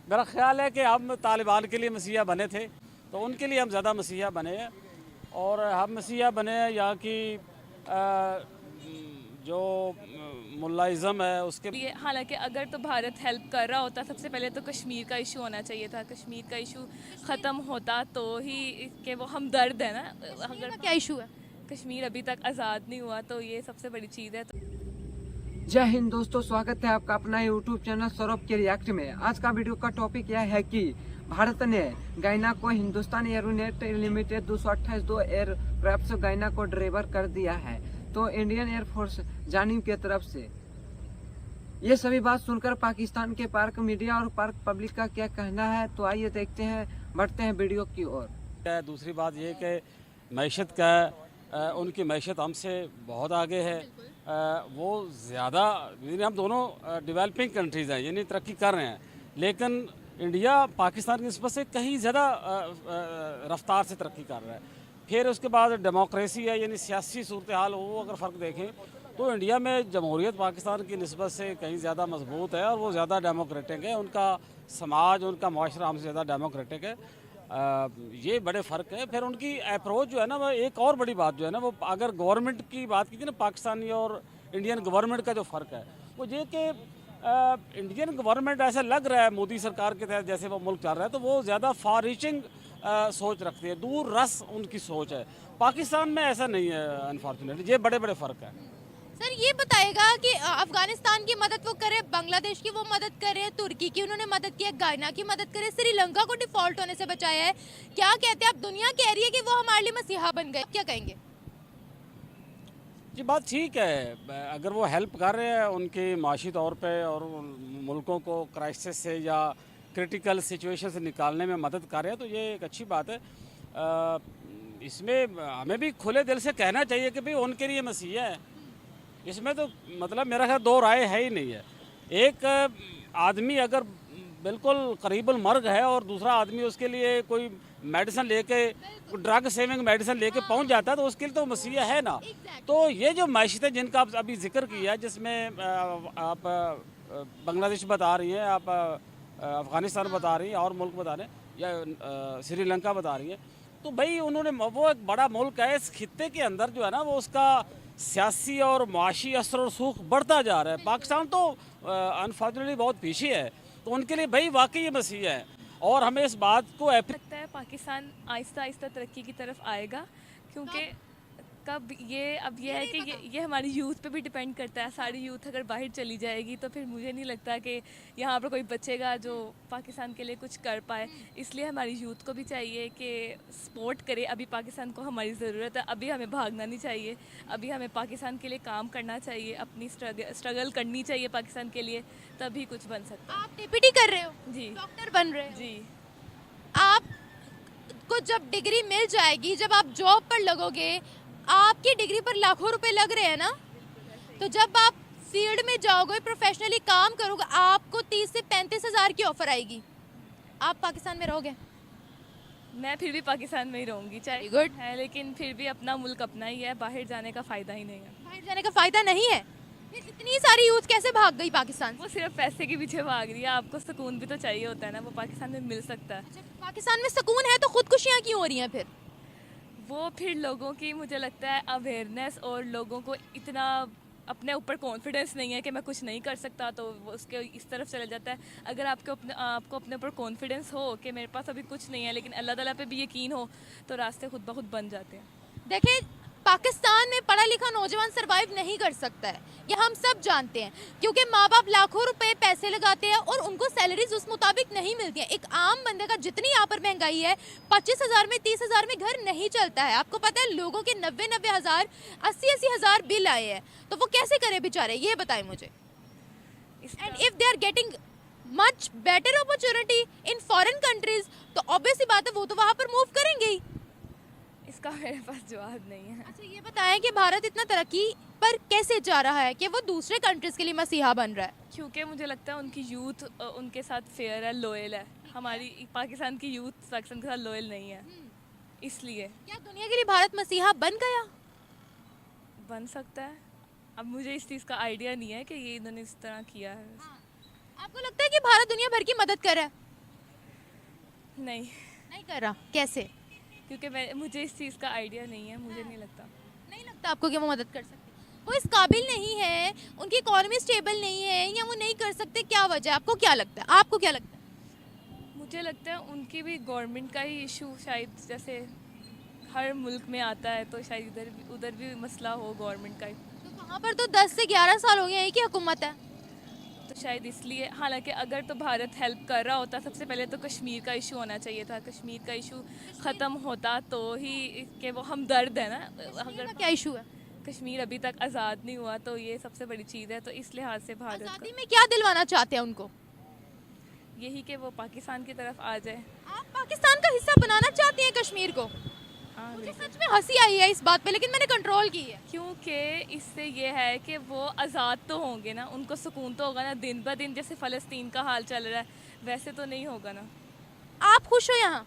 मेरा ख्याल है कि हम तालिबान के लिए मसीहा बने थे, तो उनके लिए हम ज़्यादा मसीहा बने हैं। और हम मसीहा बने हैं यहाँ की जो मुल्लाइज़म है उसके। ये हालांकि अगर तो भारत हेल्प कर रहा होता, सबसे पहले तो कश्मीर का इशू होना चाहिए था। कश्मीर का इशू ख़त्म होता तो ही कि वो हमदर्द है ना। कश्मीर अगर का क्या इशू है? कश्मीर अभी तक आज़ाद नहीं हुआ तो ये सबसे बड़ी चीज़ है। तो जय हिंद दोस्तों, स्वागत है आपका अपना यूट्यूब चैनल सौरभ के रिएक्ट में। आज का वीडियो का टॉपिक यह है कि भारत ने गैना को हिंदुस्तान एयरोनेट लिमिटेड 228 एयरक्राफ्ट गैना को डिलीवर कर दिया है। तो इंडियन एयरफोर्स जानिब की तरफ से ये सभी बात सुनकर पाकिस्तान के पार्क मीडिया और पार्क पब्लिक का क्या कहना है, तो आइए देखते हैं, बढ़ते हैं वीडियो की ओर। दूसरी बात ये कि मैशत का उनकी मैशत हमसे बहुत आगे है। वो ज़्यादा, यानी हम दोनों डेवलपिंग कंट्रीज़ हैं, यानी तरक्की कर रहे हैं, लेकिन इंडिया पाकिस्तान की निस्बत से कहीं ज़्यादा रफ्तार से तरक्की कर रहा है। फिर उसके बाद डेमोक्रेसी है, यानी सियासी सूरत हाल, वो अगर फ़र्क देखें तो इंडिया में जमहूरियत पाकिस्तान की निस्बत से कहीं ज़्यादा मजबूत है और वो ज़्यादा डेमोक्रेटिक है। उनका समाज, उनका माशरा हमसे ज़्यादा डेमोक्रेटिक है। ये बड़े फ़र्क है। फिर उनकी अप्रोच जो है ना, वो एक और बड़ी बात जो है ना, वो अगर गवर्नमेंट की बात की थी ना, पाकिस्तानी और इंडियन गवर्नमेंट का जो फ़र्क है वो ये कि इंडियन गवर्नमेंट ऐसा लग रहा है मोदी सरकार के तहत जैसे वो मुल्क चल रहा है, तो वो ज़्यादा फार रीचिंग सोच रखती है, दूर रस उनकी सोच है। पाकिस्तान में ऐसा नहीं है अनफॉर्चुनेटली, ये बड़े बड़े फ़र्क है। सर ये बताएगा कि अफगानिस्तान की मदद वो करे, बांग्लादेश की वो मदद करे, तुर्की की उन्होंने मदद की है, गायना की मदद करे, श्रीलंका को डिफॉल्ट होने से बचाया है। क्या कहते हैं? अब दुनिया कह रही है कि वो हमारे लिए मसीहा बन गए, क्या कहेंगे? जी बात ठीक है, अगर वो हेल्प कर रहे हैं उनके माशी तौर पे और मुल्कों को क्राइसिस से या क्रिटिकल सिचुएशन से निकालने में मदद कर रहे हैं, तो ये एक अच्छी बात है। इसमें हमें भी खुले दिल से कहना चाहिए कि भाई उनके लिए मसीहा है। इसमें तो मतलब मेरा ख्याल दो राय है ही नहीं है। एक आदमी अगर बिल्कुल करीबल मर्ग है और दूसरा आदमी उसके लिए कोई मेडिसिन लेके, ड्रग सेविंग मेडिसिन लेके पहुंच जाता है, तो उसके लिए तो मसीहा है ना। तो ये जो मैशतें जिनका आप अभी जिक्र किया, जिसमें आप बांग्लादेश बता रही हैं, आप अफ़गानिस्तान बता रही हैं और मुल्क बता रहे हैं, या श्रीलंका बता रही हैं, तो भाई उन्होंने, वो एक बड़ा मुल्क है, इस खित्ते के अंदर जो है ना वो उसका सियासी और माशी असर और सूख बढ़ता जा रहा है। पाकिस्तान तो अनफॉर्चुनेटली बहुत पीछे है, तो उनके लिए भाई वाकई ये मसीहा है। और हमें इस बात को लगता है पाकिस्तान आहिस्ता आहिस्ता तरक्की की तरफ आएगा, क्योंकि कब ये अब ये है कि ये हमारी यूथ पे भी डिपेंड करता है। सारी यूथ अगर बाहर चली जाएगी तो फिर मुझे नहीं लगता कि यहाँ पर कोई बचेगा जो पाकिस्तान के लिए कुछ कर पाए। इसलिए हमारी यूथ को भी चाहिए कि सपोर्ट करे। अभी पाकिस्तान को हमारी ज़रूरत है, अभी हमें भागना नहीं चाहिए, अभी हमें पाकिस्तान के लिए काम करना चाहिए, अपनी स्ट्रगल करनी चाहिए पाकिस्तान के लिए, तभी कुछ बन सकता है। आप डीपीटी कर रहे हो, जी, डॉक्टर बन रहे हो जी। आप को जब डिग्री मिल जाएगी, जब आप जॉब पर लगोगे, आपकी डिग्री पर लाखों रुपए लग रहे हैं ना, तो जब आप फील्ड में जाओगे, प्रोफेशनली काम करोगे, आपको 30 से 35 हजार की ऑफर आएगी। आप पाकिस्तान में रहोगे? मैं फिर भी पाकिस्तान में ही रहूँगी, चाहे Very good. है, लेकिन फिर भी अपना मुल्क अपना ही है, बाहर जाने का फ़ायदा ही नहीं है। बाहर जाने का फायदा नहीं है। फिर इतनी सारी यूथ कैसे भाग गई पाकिस्तान से? वो सिर्फ पैसे के पीछे भाग रही है। आपको सुकून भी तो चाहिए होता है ना, वो पाकिस्तान में मिल सकता है। अच्छा, पाकिस्तान में सुकून है तो खुदकुशियां क्यों हो रही हैं फिर? वो फिर लोगों की, मुझे लगता है, अवेयरनेस और लोगों को इतना अपने ऊपर कॉन्फिडेंस नहीं है कि मैं कुछ नहीं कर सकता, तो वो उसके इस तरफ चला जाता है। अगर आपको अपने ऊपर कॉन्फिडेंस हो कि मेरे पास अभी कुछ नहीं है, लेकिन अल्लाह ताला पे भी यकीन हो, तो रास्ते खुद ब खुद बन जाते हैं। देखें, पाकिस्तान में पढ़ा लिखा नौजवान सरवाइव नहीं कर सकता है, ये हम सब जानते हैं, क्योंकि माँ बाप लाखों रुपए पैसे लगाते हैं और उनको सैलरीज उस मुताबिक नहीं मिलती हैं। एक आम बंदे का जितनी यहाँ पर महंगाई है, 25,000 में 30,000 में घर नहीं चलता है। आपको पता है, लोगों के 90-90 हज़ार 80-80 हज़ार बिल आए हैं, तो वो कैसे करे बेचारे, ये बताएं मुझे। And if they are getting much better opportunity in foreign countries, तो ऑब्वियसली बात है वो तो वहाँ पर मूव करेंगे ही। इसका मेरे पास जवाब नहीं है। अच्छा ये बताएं कि भारत इतना तरक्की पर कैसे जा रहा है कि वो दूसरे कंट्रीज के लिए मसीहा बन रहा है? क्योंकि मुझे लगता है उनकी यूथ उनके साथ फेयर है, लॉयल है। हमारी पाकिस्तान की यूथ पाकिस्तान के साथ लॉयल नहीं है, इसलिए। क्या दुनिया के लिए भारत मसीहा बन गया? बन सकता है। अब मुझे इस चीज़ का आइडिया नहीं है कि ये इन्होंने इस तरह किया है। आपको लगता है कि भारत दुनिया भर की मदद कर रहा है? नहीं, नहीं कर रहा, कैसे? क्योंकि मुझे इस चीज़ का आइडिया नहीं है, मुझे नहीं लगता। नहीं लगता आपको कि वो मदद कर सकते? वो इस काबिल नहीं है, उनकी इकोनॉमी स्टेबल नहीं है, या वो नहीं कर सकते, क्या वजह है? आपको क्या लगता है? आपको क्या लगता है? मुझे लगता है उनकी भी गवर्नमेंट का ही इशू, शायद जैसे हर मुल्क में आता है, तो शायद उधर भी मसला हो गवर्नमेंट का ही। तो वहाँ पर तो 10 से 11 साल हो गए, एक ही हुकूमत है। तो शायद इसलिए, हालांकि अगर तो भारत हेल्प कर रहा होता, सबसे पहले तो कश्मीर का इशू होना चाहिए था। कश्मीर का इशू ख़त्म होता तो ही कि वो हमदर्द है ना। कश्मीर अगर का क्या इशू है? कश्मीर अभी तक आज़ाद नहीं हुआ तो ये सबसे बड़ी चीज़ है, तो इस लिहाज से भारत आज़ादी का में क्या दिलवाना चाहते हैं उनको? यही कि वो पाकिस्तान की तरफ आ जाए। आप पाकिस्तान का हिस्सा बनाना चाहती हैं कश्मीर को? हाँ, मुझे बिल्कुल। सच में हंसी आई है इस बात पे, लेकिन मैंने कंट्रोल की है। क्योंकि इससे ये है कि वो आज़ाद तो होंगे ना, उनको सुकून तो होगा ना। दिन ब दिन जैसे फ़लस्तीन का हाल चल रहा है वैसे तो नहीं होगा ना। आप खुश हो यहाँ?